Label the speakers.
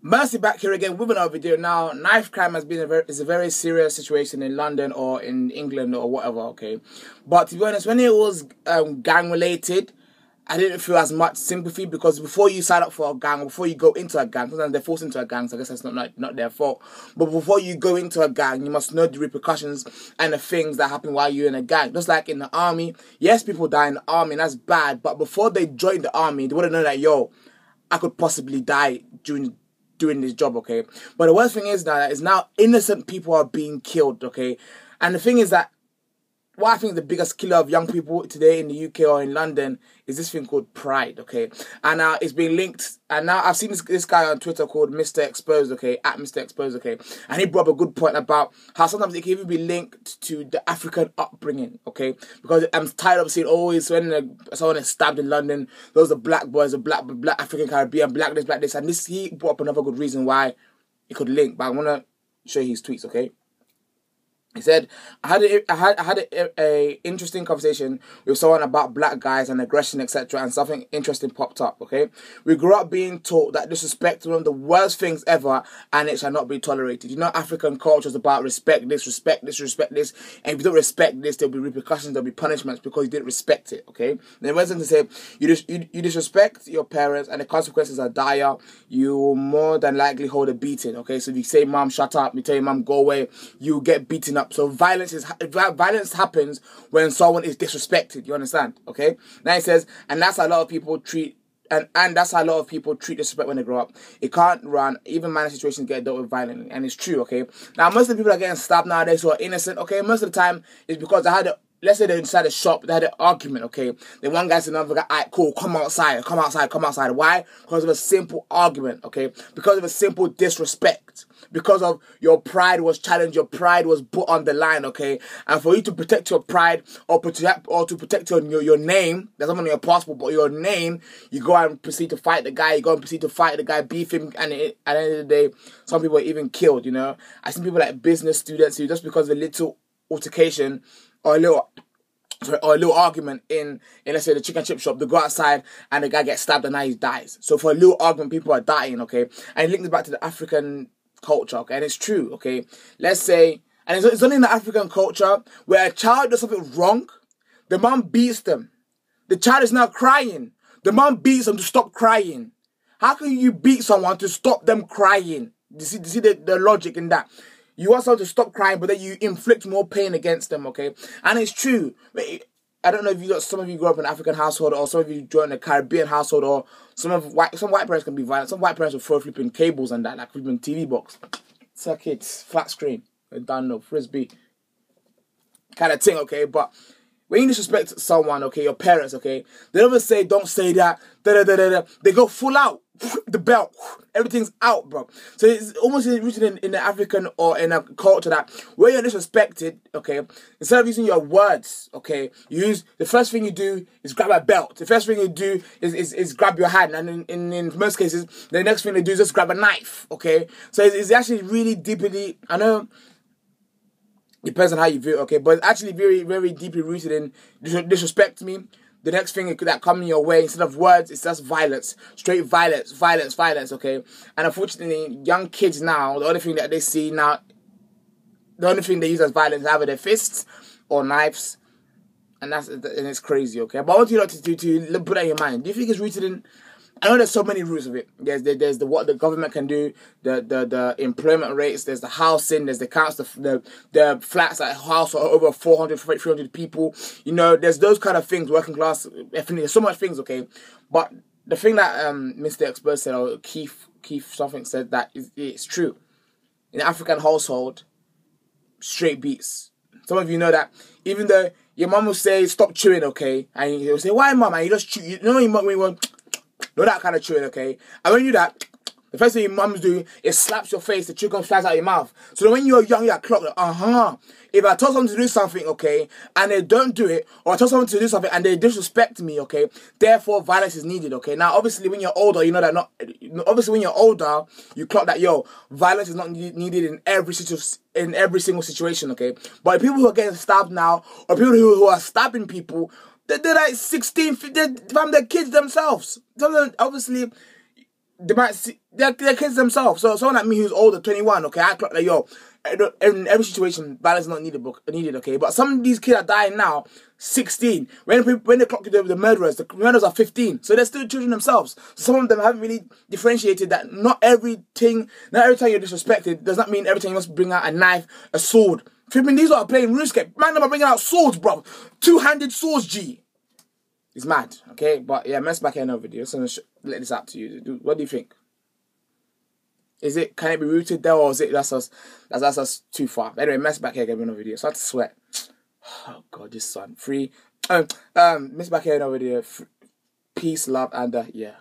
Speaker 1: Mercy back here again with another video. Now, knife crime has been is a very serious situation in London or in England or whatever, okay? But to be honest, when it was gang related, I didn't feel as much sympathy because before you sign up for a gang, or before you go into a gang, sometimes they're forced into a gang, so I guess that's not their fault. But before you go into a gang, you must know the repercussions and the things that happen while you're in a gang. Just like in the army, yes, people die in the army, and that's bad, but before they join the army, they want to know that, yo, I could possibly die doing this job, okay? But the worst thing is that now innocent people are being killed, okay? And the thing is that what I think is the biggest killer of young people today in the UK or in London is this thing called pride, okay? And now it's been linked, and now I've seen this guy on Twitter called Mr. Exposed, okay? At Mr. Exposed, okay? And he brought up a good point about how sometimes it can even be linked to the African upbringing, okay? Because I'm tired of seeing always when someone is stabbed in London, those are black boys, black African Caribbean, black this, and this, he brought up another good reason why it could link, but I want to show you his tweets, okay? He said, I had a interesting conversation with someone about black guys and aggression, etc., and something interesting popped up, okay? We grew up being taught that disrespect is one of the worst things ever, and it shall not be tolerated. You know, African culture is about respect this, respect this, respect this, and if you don't respect this, there'll be repercussions, there'll be punishments because you didn't respect it, okay? Then he went on to say, you disrespect your parents, and the consequences are dire. You will more than likely hold a beating, okay? So if you say, Mom, shut up, you tell your mom, go away, you get beaten up. So violence happens when someone is disrespected. You understand? Okay. Now he says, and that's how a lot of people treat, and that's how a lot of people treat disrespect when they grow up. It can't run. Even minor situations get dealt with violently, and it's true. Okay. Now most of the people that are getting stabbed nowadays who are innocent. Okay. Most of the time it's because they had a. Let's say they're inside a shop, they had an argument, okay? Then one guy said to another guy, alright, cool, come outside. Why? Because of a simple argument, okay? Because of a simple disrespect. Because of your pride was challenged, your pride was put on the line, okay? And for you to protect your pride or to protect your name, there's something on your passport, but your name, you go and proceed to fight the guy, beef him, and at the end of the day, some people are even killed, you know? I've seen people like business students who just because of a little altercation, or a little argument in let's say the chicken chip shop, they go outside and the guy gets stabbed and now he dies. So for a little argument, people are dying, okay? And it links back to the African culture, okay? And it's true, okay? Let's say, and it's only in the African culture where a child does something wrong, the mom beats them. The child is now crying. The mom beats them to stop crying. How can you beat someone to stop them crying? You see the logic in that? You want someone to stop crying, but then you inflict more pain against them, okay? And it's true. I don't know if some of you grew up in an African household, or some of you grew up in a Caribbean household, or some white parents can be violent. Some white parents will throw flipping cables and that, like flipping TV box, circuits, flat screen, I don't know, frisbee, kind of thing, okay? But when you disrespect someone, okay, your parents, okay, they never say, don't say that, They go full out, the belt, everything's out, bro. So it's almost rooted in the African or in a culture that where you're disrespected, okay, instead of using your words, okay, the first thing you do is grab a belt. The first thing you do is grab your hand, and in most cases, the next thing they do is just grab a knife, okay? So it's actually really deeply, I know, depends on how you view it, okay? But it's actually very, very deeply rooted in disrespect me. The next thing that comes your way, instead of words, it's just violence. Straight violence, okay? And unfortunately, young kids now, the only thing that they see now, the only thing they use as violence is either their fists or knives. And it's crazy, okay? But I want you to put that in your mind. Do you think it's rooted in... I know there's so many roots of it. There's what the government can do, the employment rates, there's the housing, there's the council, the flats at house are over 400, 300 people. You know, there's those kind of things, working class, there's so much things, okay? But the thing that Mr. Exposed said, or Keith something said, that it's true. In an African household, straight beats. Some of you know that even though your mom will say, stop chewing, okay? And you'll say, why, mom? And you just chew. You know when you want... No, that kind of chewing, okay? And when you do that, the first thing your mums do is slaps your face, the chicken flies out your mouth. So when you're young, you're clocked, like, if I tell someone to do something, okay, and they don't do it, or I tell someone to do something and they disrespect me, okay, therefore violence is needed, okay? Now, obviously, when you're older, you know that obviously, when you're older, you clock that, violence is not needed in every single situation, okay? But people who are getting stabbed now, or people who are stabbing people, they're like 16, they're kids themselves. Obviously, they might see they're kids themselves. So someone like me who's older, 21, okay, I clock like yo. In every situation, balance is not needed, okay. But some of these kids are dying now, 16. When they clock the murderers are 15, so they're still children themselves. So some of them haven't really differentiated that not every time you're disrespected does not mean every time you must bring out a knife, a sword. These are playing RuneScape. Man, I'm bringing out swords, bro. Two-handed swords, G. It's mad, okay. But yeah, mess back here in another video. So I'm gonna let this out to you. What do you think? Can it be rooted there, or is it that's us too far? Anyway, mess back here again in another video. So I have to sweat. Oh god, this sun. Free. Mess back here in another video. Peace, love, and yeah.